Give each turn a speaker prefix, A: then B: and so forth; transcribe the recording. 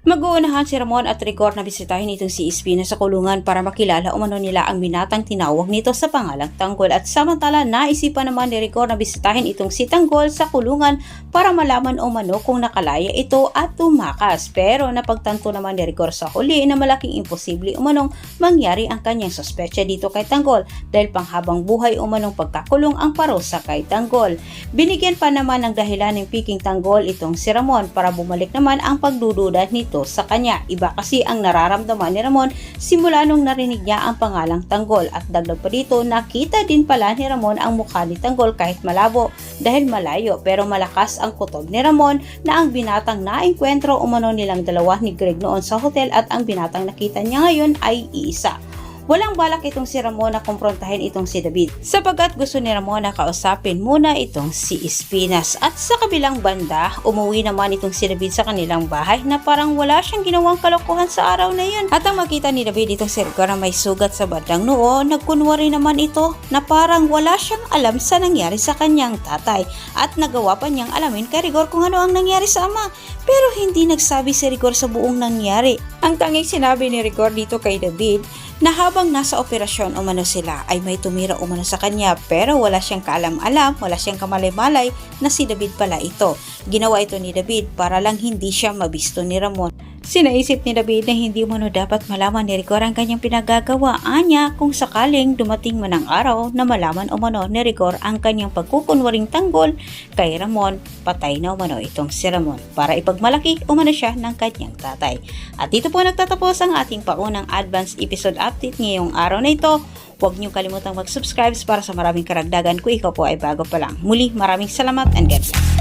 A: Mag-uunahan si Ramon at Rigor na bisitahin itong si Espina sa kulungan para makilala umano nila ang binatang tinawag nito sa pangalang Tanggol, at samantala naisipan naman ni Rigor na bisitahin itong si Tanggol sa kulungan para malaman umano kung nakalaya ito at tumakas. Pero napagtanto naman ni Rigor sa huli na malaking imposible umanong mangyari ang kanyang suspetsya dito kay Tanggol dahil panghabang buhay umanong pagkakulong ang parusa kay Tanggol. Binigyan pa naman ng dahilan ng Peking Tanggol itong si Ramon para bumalik naman ang pagdududa nito sa kanya. Iba kasi ang nararamdaman ni Ramon simula nung narinig niya ang pangalang Tanggol, at dagdag pa dito nakita din pala ni Ramon ang mukha ni Tanggol kahit malabo dahil malayo, pero malakas ang kutob ni Ramon na ang binatang naengkwentro umano nilang dalawa ni Greg noon sa hotel at ang binatang nakita niya ngayon ay iisa. Walang balak itong si Ramon na kumprontahin itong si David sapagkat gusto ni Ramon na kausapin muna itong si Espinas. At sa kabilang banda, umuwi naman itong si David sa kanilang bahay na parang wala siyang ginawang kalokohan sa araw na yun. At ang makita ni David itong si Rigor na may sugat sa bandang noo, nagkunwari naman ito na parang wala siyang alam sa nangyari sa kanyang tatay, at nagawa pa niyang alamin kay Rigor kung ano ang nangyari sa ama. Pero hindi nagsabi si Rigor sa buong nangyari. Ang tanging sinabi ni Rigor dito kay David na habang nasa operasyon umano sila ay may tumira umano sa kanya, pero wala siyang kaalam-alam, wala siyang kamalay-malay na si David pala ito. Ginawa ito ni David para lang hindi siya mabisto ni Ramon. Sinaisip ni David na hindi umano dapat malaman ni Rigor ang kanyang pinagagawa. Anya, kung sakaling dumating man ang araw na malaman umano ni Rigor ang kanyang pagkukunwaring Tanggol kay Ramon, patay na umano itong si Ramon para ipagmalaki umano siya ng kanyang tatay. At dito po nagtatapos ang ating paunang advance episode update ngayong araw na ito. Huwag niyo kalimutang mag-subscribe para sa maraming karagdagan kung ikaw po ay bago pa lang. Muli, maraming salamat and God bless.